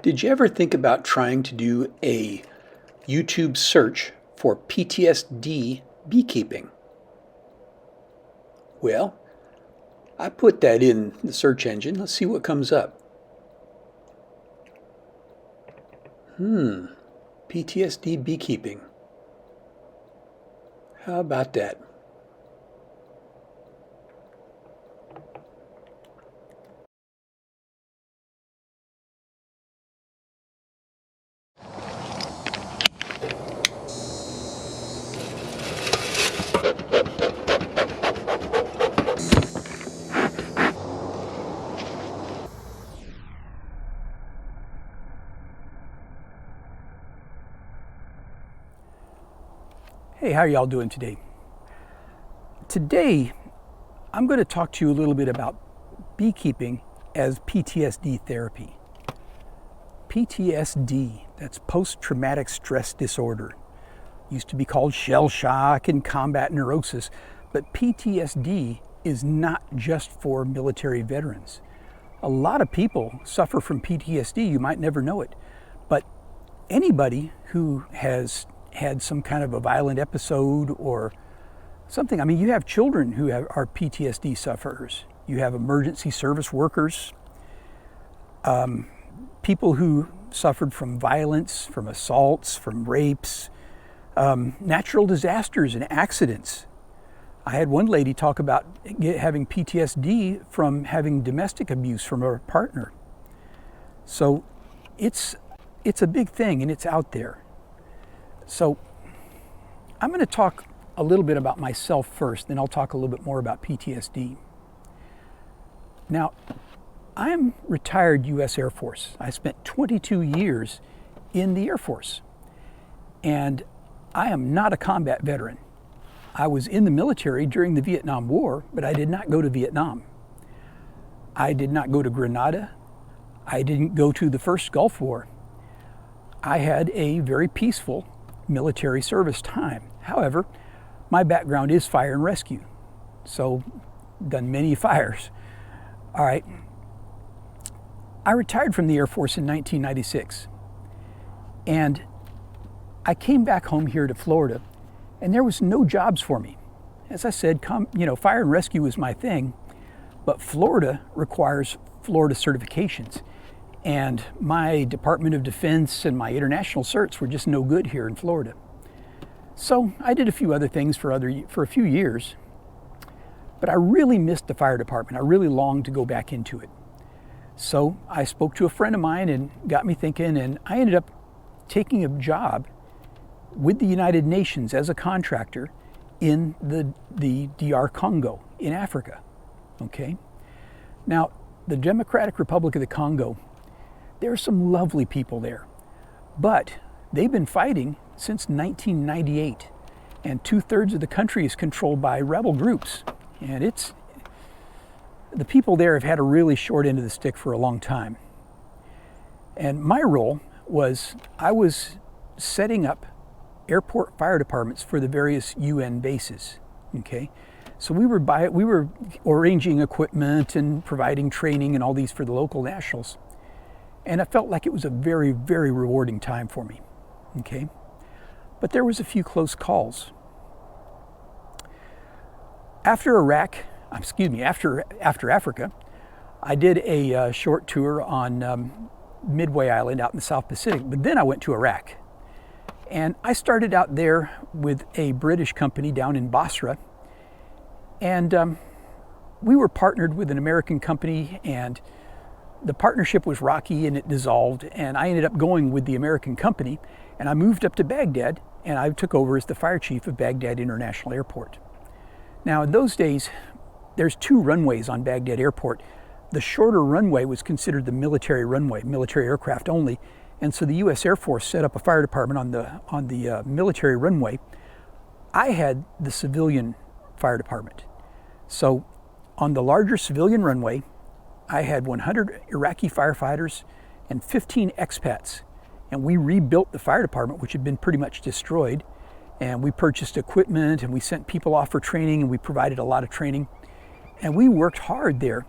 Did you ever think about trying to do a YouTube search for PTSD beekeeping? Well, I put that in the search engine. Let's see what comes up. PTSD beekeeping. How about that? Hey, how are y'all doing today? Today, I'm going to talk to you a little bit about beekeeping as PTSD therapy. PTSD, that's post-traumatic stress disorder. Used to be called shell shock and combat neurosis, but PTSD is not just for military veterans. A lot of people suffer from PTSD, you might never know it, but anybody who has had some kind of a violent episode or something. I mean, you have children who are PTSD sufferers. You have emergency service workers, people who suffered from violence, from assaults, from rapes, natural disasters and accidents. I had one lady talk about having PTSD from having domestic abuse from her partner. So it's a big thing and it's out there. So I'm going to talk a little bit about myself first, then I'll talk a little bit more about PTSD. Now, I'm retired U.S. Air Force. I spent 22 years in the Air Force, and I am not a combat veteran. I was in the military during the Vietnam War, but I did not go to Vietnam. I did not go to Grenada. I didn't go to the first Gulf War. I had a very peaceful military service time. However, my background is fire and rescue, so done many fires. All right. I retired from the Air Force in 1996, and I came back home here to Florida, and there was no jobs for me. As I said, fire and rescue is my thing, but Florida requires Florida certifications. And my Department of Defense and my international certs were just no good here in Florida. So I did a few other things for a few years, but I really missed the fire department. I really longed to go back into it. So I spoke to a friend of mine and got me thinking, and I ended up taking a job with the United Nations as a contractor in the DR Congo in Africa. Okay? Now, the Democratic Republic of the Congo, there are some lovely people there, but they've been fighting since 1998, and 2/3 of the country is controlled by rebel groups, and the people there have had a really short end of the stick for a long time. And my role was, I was setting up airport fire departments for the various UN bases. Okay, so we were arranging equipment and providing training and all these for the local nationals. And I felt like it was a very, very rewarding time for me, okay? But there was a few close calls. After Africa, I did a short tour on Midway Island out in the South Pacific, but then I went to Iraq. And I started out there with a British company down in Basra, and we were partnered with an American company, and the partnership was rocky and it dissolved, and I ended up going with the American company, and I moved up to Baghdad, and I took over as the fire chief of Baghdad International Airport. Now, in those days, there's 2 runways on Baghdad Airport. The shorter runway was considered the military runway, military aircraft only, and so the U.S. Air Force set up a fire department on the military runway. I had the civilian fire department. So on the larger civilian runway, I had 100 Iraqi firefighters and 15 expats, and we rebuilt the fire department, which had been pretty much destroyed, and we purchased equipment, and we sent people off for training, and we provided a lot of training, and we worked hard there.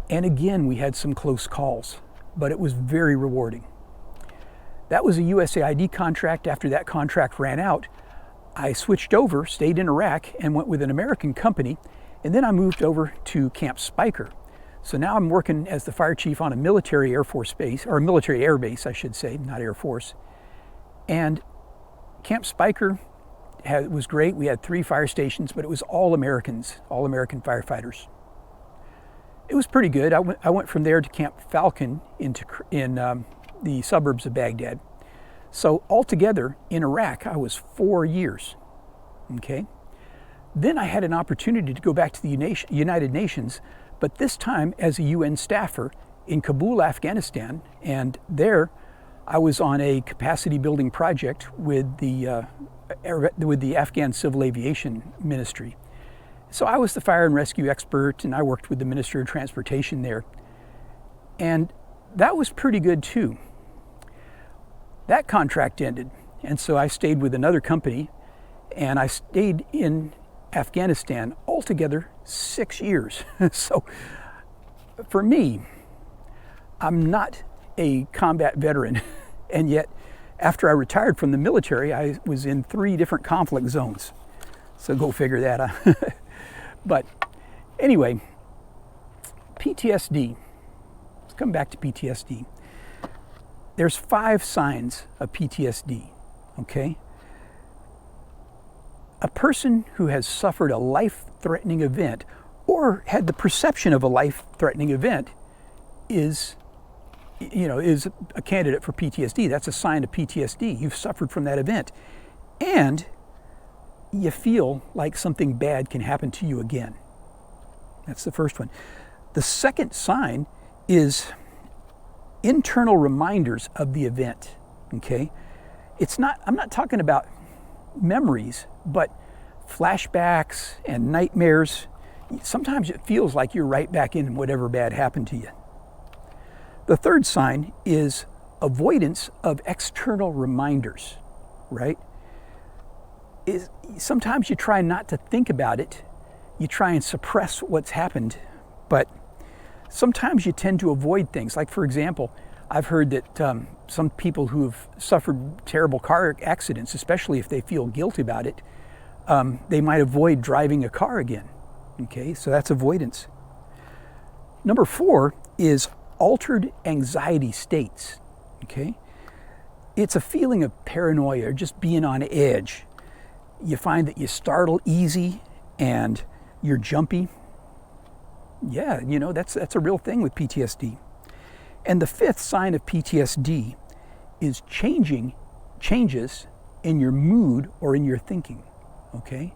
And again, we had some close calls. but it was very rewarding. That was a USAID contract. After that contract ran out, I switched over, stayed in Iraq, and went with an American company, and then I moved over to Camp Spiker. So now I'm working as the fire chief on a military Air Force base, or a military air base, I should say, not Air Force. And Camp Spiker was great. We had 3 fire stations, but it was all Americans, all American firefighters. It was pretty good. I went from there to Camp Falcon in the suburbs of Baghdad. So altogether in Iraq, I was 4 years. Okay. Then I had an opportunity to go back to the United Nations, but this time as a UN staffer in Kabul, Afghanistan, and there I was on a capacity building project with the Afghan Civil Aviation Ministry. So I was the fire and rescue expert, and I worked with the Minister of Transportation there. And that was pretty good too. That contract ended, and so I stayed with another company, and I stayed in Afghanistan altogether 6 years. So for me, I'm not a combat veteran, and yet after I retired from the military, I was in 3 different conflict zones. So go figure that out. But anyway, PTSD. Let's come back to PTSD. There's 5 signs of PTSD, okay? A person who has suffered a life-threatening event or had the perception of a life-threatening event is a candidate for PTSD. That's a sign of PTSD. You've suffered from that event. And you feel like something bad can happen to you again. That's the first one. The second sign is internal reminders of the event, okay? I'm not talking about memories, but flashbacks and nightmares. Sometimes it feels like you're right back in whatever bad happened to you. The third sign is avoidance of external reminders, right? Sometimes you try not to think about it. You try and suppress what's happened, but sometimes you tend to avoid things. Like, for example, I've heard that some people who have suffered terrible car accidents, especially if they feel guilty about it, they might avoid driving a car again. Okay, so that's avoidance. Number 4 is altered anxiety states. Okay, it's a feeling of paranoia or just being on edge. You find that you startle easy and you're jumpy. Yeah, that's a real thing with PTSD. And the 5th sign of PTSD is changes in your mood or in your thinking, okay?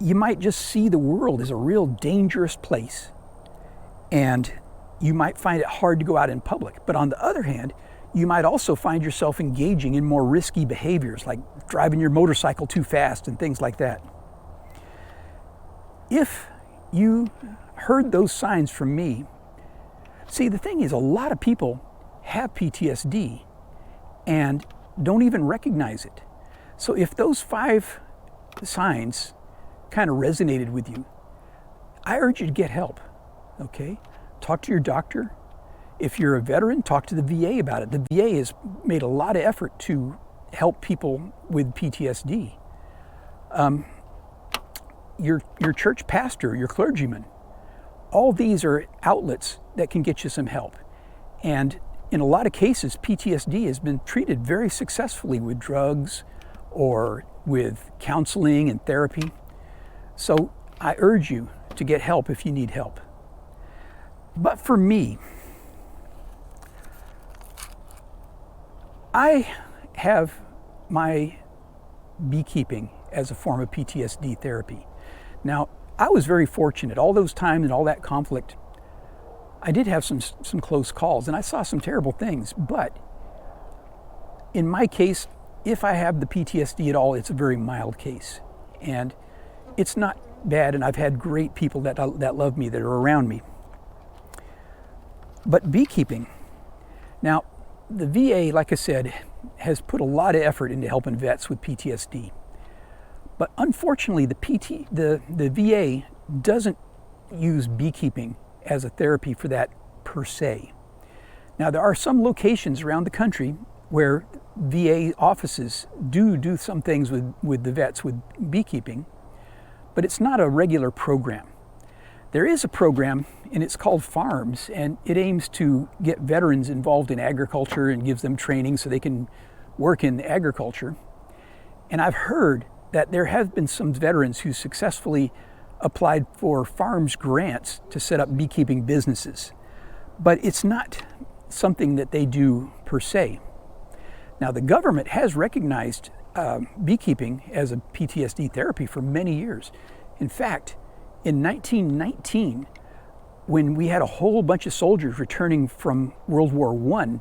You might just see the world as a real dangerous place, and you might find it hard to go out in public. But on the other hand, you might also find yourself engaging in more risky behaviors, like driving your motorcycle too fast and things like that. If you heard those signs from me, see, the thing is, a lot of people have PTSD and don't even recognize it. So if those 5 signs kind of resonated with you, I urge you to get help, okay? Talk to your doctor. If you're a veteran, talk to the VA about it. The VA has made a lot of effort to help people with PTSD. Your church pastor, your clergyman, all these are outlets that can get you some help. And in a lot of cases, PTSD has been treated very successfully with drugs or with counseling and therapy. So I urge you to get help if you need help. But for me, I have my beekeeping as a form of PTSD therapy. Now, I was very fortunate. All those times and all that conflict, I did have some close calls, and I saw some terrible things. But in my case, if I have the PTSD at all, it's a very mild case. And it's not bad, and I've had great people that love me, that are around me. But beekeeping. Now, the VA, like I said, has put a lot of effort into helping vets with PTSD. But unfortunately, the VA doesn't use beekeeping as a therapy for that per se. Now, there are some locations around the country where VA offices do some things with the vets with beekeeping, but it's not a regular program. There is a program, and it's called Farms, and it aims to get veterans involved in agriculture and gives them training so they can work in agriculture. And I've heard that there have been some veterans who successfully applied for Farms grants to set up beekeeping businesses, but it's not something that they do per se. Now, the government has recognized beekeeping as a PTSD therapy for many years. In fact, in 1919, when we had a whole bunch of soldiers returning from World War I,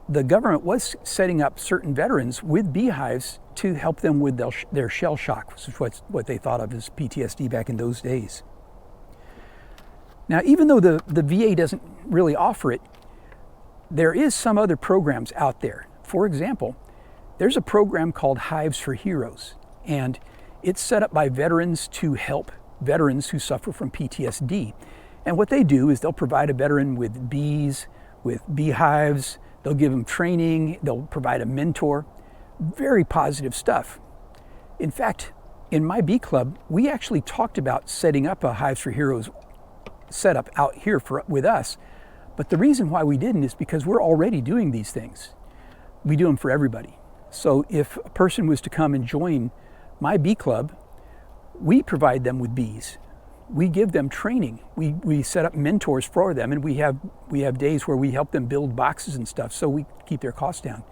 the government was setting up certain veterans with beehives to help them with their shell shock, which is what they thought of as PTSD back in those days. Now, even though the VA doesn't really offer it, there is some other programs out there. For example, there's a program called Hives for Heroes, and it's set up by veterans to help veterans who suffer from PTSD. And what they do is they'll provide a veteran with bees, with beehives, they'll give them training, they'll provide a mentor. Very positive stuff. In fact, in my bee club, we actually talked about setting up a Hives for Heroes setup out here with us. But the reason why we didn't is because we're already doing these things. We do them for everybody. So if a person was to come and join my bee club, we provide them with bees. We give them training. We set up mentors for them, and we have days where we help them build boxes and stuff so we keep their costs down.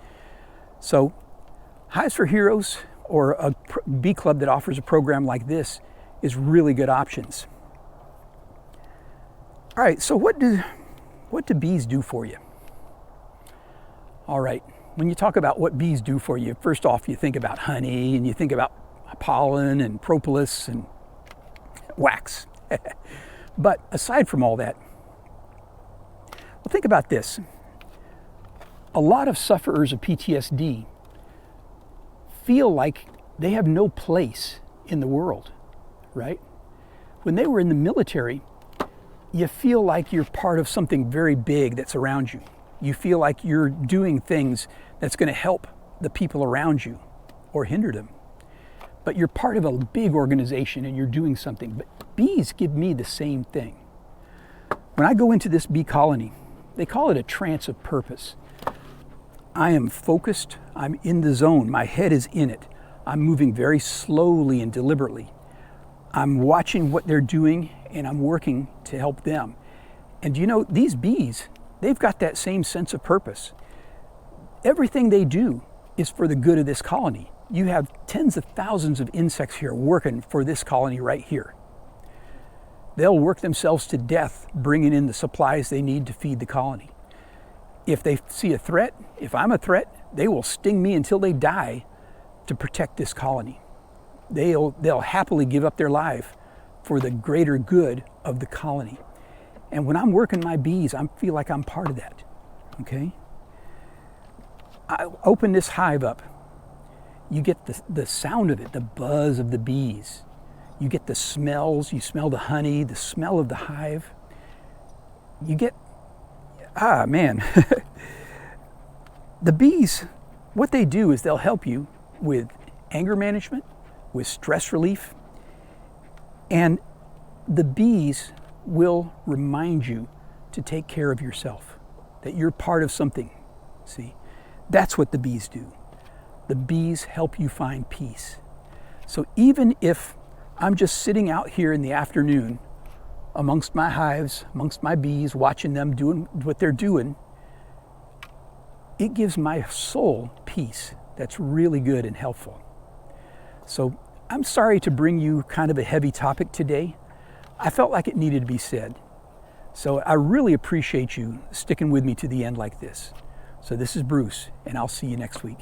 So Hives for Heroes or a bee club that offers a program like this is really good options. All right, so what do bees do for you? All right, when you talk about what bees do for you, first off, you think about honey and you think about pollen and propolis and wax. But aside from all that, well, think about this. A lot of sufferers of PTSD feel like they have no place in the world, right? When they were in the military, you feel like you're part of something very big that's around you. You feel like you're doing things that's going to help the people around you or hinder them. But you're part of a big organization and you're doing something. But bees give me the same thing. When I go into this bee colony, they call it a trance of purpose. I am focused, I'm in the zone, my head is in it. I'm moving very slowly and deliberately. I'm watching what they're doing and I'm working to help them. And you know, these bees, they've got that same sense of purpose. Everything they do is for the good of this colony. You have tens of thousands of insects here working for this colony right here. They'll work themselves to death bringing in the supplies they need to feed the colony. If they see a threat, if I'm a threat, they will sting me until they die to protect this colony. They'll happily give up their life for the greater good of the colony. And when I'm working my bees, I feel like I'm part of that, okay? I open this hive up. You get the sound of it, the buzz of the bees. You get the smells, you smell the honey, the smell of the hive. You get, man. The bees, what they do is they'll help you with anger management, with stress relief, and the bees will remind you to take care of yourself, that you're part of something, see? That's what the bees do. The bees help you find peace. So even if I'm just sitting out here in the afternoon amongst my hives, amongst my bees, watching them doing what they're doing, it gives my soul peace that's really good and helpful. So I'm sorry to bring you kind of a heavy topic today. I felt like it needed to be said. So I really appreciate you sticking with me to the end like this. So this is Bruce, and I'll see you next week.